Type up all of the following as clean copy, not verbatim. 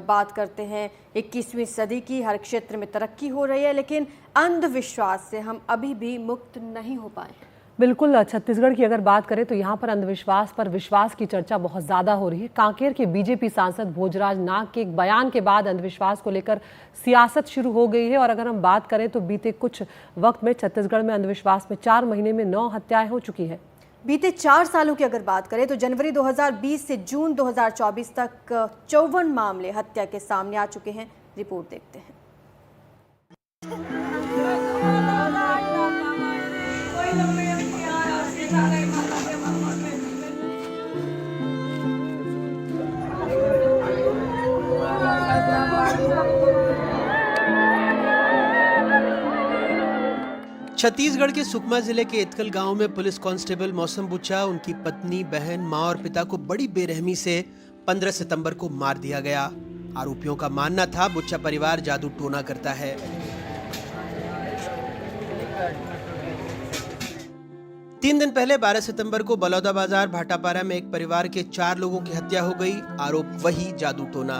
बात करते हैं 21वीं सदी की, हर क्षेत्र में तरक्की हो रही है, लेकिन अंधविश्वास से हम अभी भी मुक्त नहीं हो पाए हैं। बिल्कुल, छत्तीसगढ़ की अगर बात करें तो यहाँ पर अंधविश्वास पर विश्वास की चर्चा बहुत ज्यादा हो रही है। कांकेर के बीजेपी सांसद भोजराज नाग के एक बयान के बाद अंधविश्वास को लेकर सियासत शुरू हो गई है। और अगर हम बात करें तो बीते कुछ वक्त में छत्तीसगढ़ में अंधविश्वास में 4 महीने में 9 हत्याएं हो चुकी है। बीते 4 सालों की अगर बात करें तो जनवरी 2020 से जून 2024 तक 54 मामले हत्या के सामने आ चुके हैं। रिपोर्ट देखते हैं। छत्तीसगढ़ के सुकमा जिले के एतकल गांव में पुलिस कांस्टेबल मौसम बुच्चा, उनकी पत्नी, बहन, मां और पिता को बड़ी बेरहमी से 15 सितंबर को मार दिया गया। आरोपियों का मानना था बुच्चा परिवार जादू टोना करता है। तीन दिन पहले 12 सितंबर को बलौदाबाजार भाटापारा में एक परिवार के 4 लोगों की हत्या हो गई। आरोप वही जादू टोना।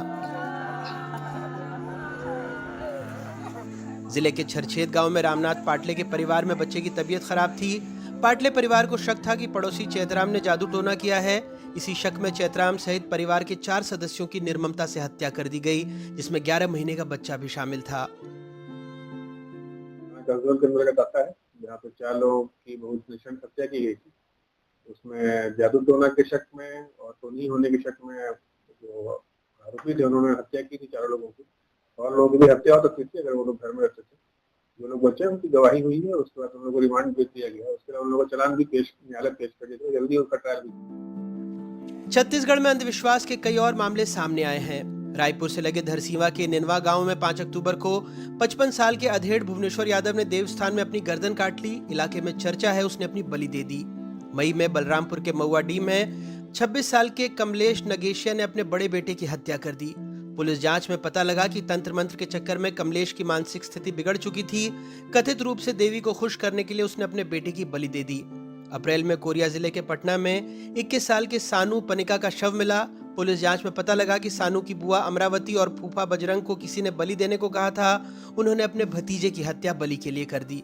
जिले के छरछेद गांव में रामनाथ पाटले के परिवार में बच्चे की तबीयत खराब थी। पाटले परिवार को शक था कि पड़ोसी चैतराम ने जादू टोना किया है। इसी शक में चैतराम सहित परिवार के 4 सदस्यों की निर्ममता से हत्या कर दी गई, जिसमें 11 महीने का बच्चा भी शामिल था। जहाँ पे 4 लोगों की बहुत निशंक हत्या की गई थी, उसमें जादू टोना के शक में और टोनी होने के शक में जो आरोपी थे उन्होंने हत्या की थी 4 लोगों की। और लोगों की भी हत्या हो सकती थी अगर वो लोग घर में रहते थे। जो लोग बचे उनकी गवाही हुई है, उसके बाद उन लोगों को रिमांड भेज दिया गया। उसके बाद उन लोगों को चालान भी न्यायालय पेश कर दिया, जल्दी उसका ट्रायल भी। छत्तीसगढ़ में अंधविश्वास के कई और मामले सामने आए हैं। रायपुर से लगे धरसीवा के निनवा गांव में 5 अक्टूबर को 55 साल के अधेड़ भुवनेश्वर यादव ने देवस्थान में अपनी गर्दन काट ली। इलाके में चर्चा है उसने अपनी बलि दे दी। मई में बलरामपुर के मऊआडी में 26 साल के कमलेश नगेशिया ने अपने बड़े बेटे की हत्या कर दी। पुलिस जांच में पता लगा कि तंत्र मंत्र के चक्कर में कमलेश की मानसिक स्थिति बिगड़ चुकी थी। कथित रूप से देवी को खुश करने के लिए उसने अपने बेटे की बलि दे दी। अप्रैल में कोरिया जिले के पटना में 21 साल के सानू पनिका का शव मिला। पुलिस जांच में पता लगा कि सानू की बुआ अमरावती और फूफा बजरंग को किसी ने बलि देने को कहा था। उन्होंने अपने भतीजे की हत्या बलि के लिए कर दी।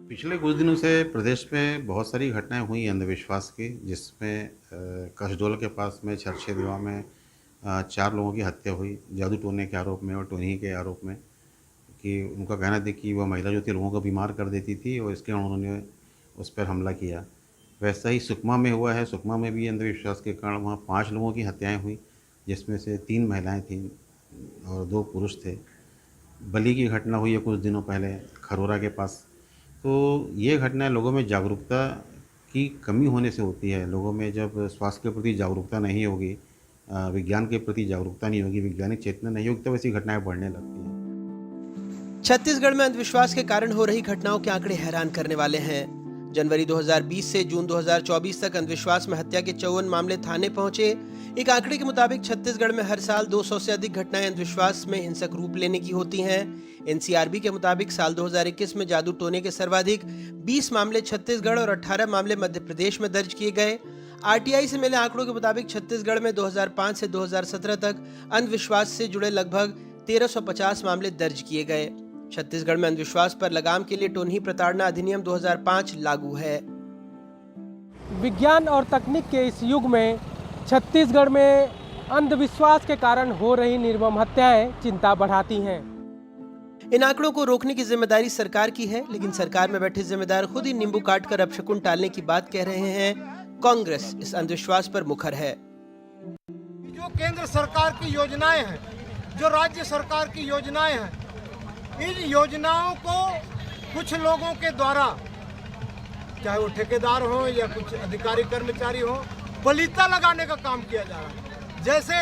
पिछले कुछ दिनों से प्रदेश में बहुत सारी घटनाएं हुई अंधविश्वास की, जिसमें कसडोल के पास में छरछेद गाँव में 4 लोगों की हत्या हुई जादू टोने के आरोप में और टोनी के आरोप में, कि उनका कहना था कि वह महिला जो थी लोगों को बीमार कर देती थी और इसके उन्होंने उस पर हमला किया। वैसा ही सुकमा में हुआ है। सुकमा में भी अंधविश्वास के कारण वहाँ 5 लोगों की हत्याएं हुई, जिसमें से 3 महिलाएं थीं और 2 पुरुष थे। बलि की घटना हुई है कुछ दिनों पहले खरोरा के पास। तो ये घटनाएं लोगों में जागरूकता की कमी होने से होती है। लोगों में जब स्वास्थ्य के प्रति जागरूकता नहीं होगी, विज्ञान के प्रति जागरूकता नहीं होगी, वैज्ञानिक चेतना नहीं होगी, तब ऐसी घटनाएं बढ़ने लगती हैं। छत्तीसगढ़ में अंधविश्वास के कारण हो रही घटनाओं के आंकड़े हैरान करने वाले हैं। जनवरी 2020 से जून 2024 तक अंधविश्वास में हत्या के 54 मामले थाने पहुंचे। एक आंकड़े के मुताबिक छत्तीसगढ़ में हर साल 200 से अधिक घटनाएं अंधविश्वास में हिंसक रूप लेने की होती हैं। एनसीआरबी के मुताबिक साल 2021 में जादू टोने के सर्वाधिक 20 मामले छत्तीसगढ़ और 18 मामले मध्य प्रदेश में दर्ज किए गए। आरटीआई से मिले आंकड़ों के मुताबिक छत्तीसगढ़ में 2005 से 2017 तक अंधविश्वास से जुड़े लगभग 1350 मामले दर्ज किए गए। छत्तीसगढ़ में अंधविश्वास पर लगाम के लिए टोन्ही प्रताड़ना अधिनियम 2005 लागू है। विज्ञान और तकनीक के इस युग में छत्तीसगढ़ में अंधविश्वास के कारण हो रही निर्मम हत्याएं चिंता बढ़ाती हैं। इन आंकड़ों को रोकने की जिम्मेदारी सरकार की है, लेकिन सरकार में बैठे जिम्मेदार खुद ही नींबू काटकर अपशकुन टालने की बात कह रहे हैं। कांग्रेस इस अंधविश्वास पर मुखर है। जो केंद्र सरकार की योजनाएं हैं, जो राज्य सरकार की योजनाएं हैं, इन योजनाओं को कुछ लोगों के द्वारा, चाहे वो ठेकेदार हो या कुछ अधिकारी कर्मचारी हो, बलिता लगाने का काम किया जा रहा है। जैसे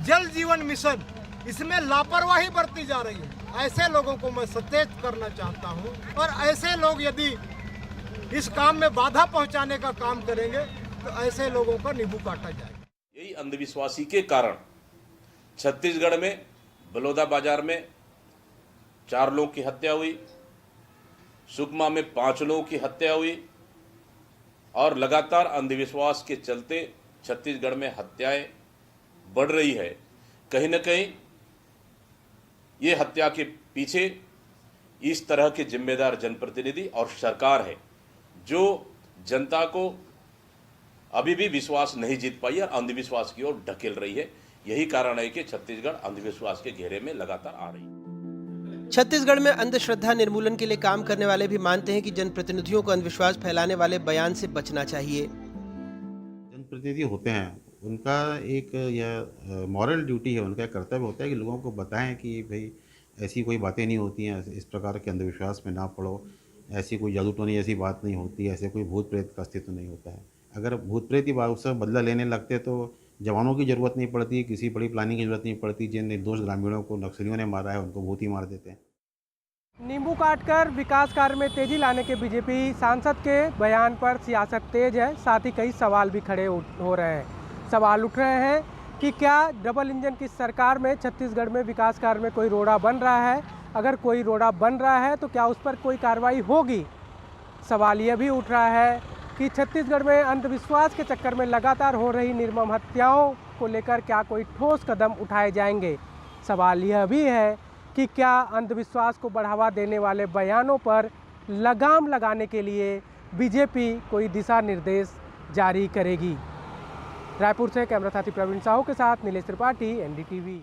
जल जीवन मिशन, इसमें लापरवाही बरती जा रही है। ऐसे लोगों को मैं सचेत करना चाहता हूं, और ऐसे लोग यदि इस काम में बाधा पहुंचाने का काम करेंगे तो ऐसे लोगों का नींबू काटा जाएगा। यही अंधविश्वासी के कारण छत्तीसगढ़ में बलौदाबाजार में 4 लोगों की हत्या हुई, सुकमा में 5 लोगों की हत्या हुई, और लगातार अंधविश्वास के चलते छत्तीसगढ़ में हत्याएं बढ़ रही है। कहीं न कहीं ये हत्या के पीछे इस तरह के जिम्मेदार जनप्रतिनिधि और सरकार है जो जनता को अभी भी विश्वास नहीं जीत पाई और अंधविश्वास की ओर ढकेल रही है। यही कारण है कि छत्तीसगढ़ अंधविश्वास के घेरे में लगातार आ रही है। छत्तीसगढ़ में अंधश्रद्धा निर्मूलन के लिए काम करने वाले भी मानते हैं कि जनप्रतिनिधियों को अंधविश्वास फैलाने वाले बयान से बचना चाहिए। जनप्रतिनिधि होते हैं, उनका एक यह मॉरल ड्यूटी है, उनका कर्तव्य होता है कि लोगों को बताएं कि भाई ऐसी कोई बातें नहीं होती हैं, इस प्रकार के अंधविश्वास में ना पड़ो, ऐसी कोई जादू टोनी ऐसी बात नहीं होती, ऐसे कोई भूत प्रेत का अस्तित्व नहीं होता है। अगर भूत प्रेत की बात उससे बदला लेने लगते तो जवानों की ज़रूरत नहीं पड़ती, किसी बड़ी प्लानिंग की ज़रूरत नहीं पड़ती। जिन निर्दोष ग्रामीणों को नक्सलियों ने मारा है उनको भूत ही मार देते हैं। नींबू काटकर विकास कार्य में तेजी लाने के बीजेपी सांसद के बयान पर सियासत तेज है, साथ ही कई सवाल भी खड़े हो रहे हैं। सवाल उठ रहे हैं कि क्या डबल इंजन की सरकार में छत्तीसगढ़ में विकास कार्य में कोई रोड़ा बन रहा है? अगर कोई रोड़ा बन रहा है तो क्या उस पर कोई कार्रवाई होगी? सवाल यह भी उठ रहा है कि छत्तीसगढ़ में अंधविश्वास के चक्कर में लगातार हो रही निर्मम हत्याओं को लेकर क्या कोई ठोस कदम उठाए जाएंगे? सवाल यह भी है कि क्या अंधविश्वास को बढ़ावा देने वाले बयानों पर लगाम लगाने के लिए बीजेपी कोई दिशा निर्देश जारी करेगी? रायपुर से कैमरा साथी प्रवीण साहू के साथ नीलेश त्रिपाठी, एनडीटीवी।